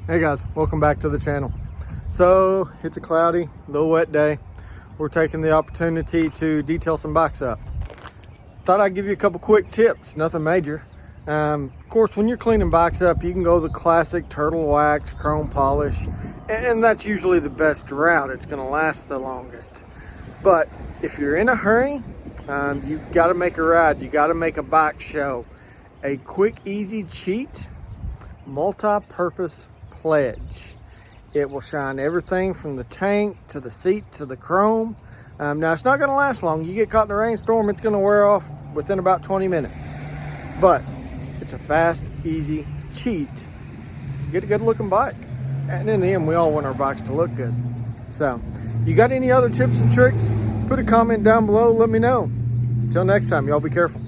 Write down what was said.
Hey guys, welcome back to the channel. So it's a cloudy, little wet day. We're taking the opportunity to detail some bikes up. Thought I'd give you a couple quick tips, nothing major. Of course, when you're cleaning bikes up, you can go the classic turtle wax, chrome polish, and that's usually the best route. It's gonna last the longest. But if you're in a hurry, you gotta make a ride, you gotta make a bike show. A quick, easy cheat, multi-purpose pledge. It will shine everything from the tank to the seat to the chrome. Now it's not going to last long. You get caught in a rainstorm, it's going to wear off within about 20 minutes. But it's a fast, easy cheat. You get a good looking bike. And in the end, we all want our bikes to look good. So, you got any other tips and tricks? Put a comment down below, let me know. Until next time, y'all be careful.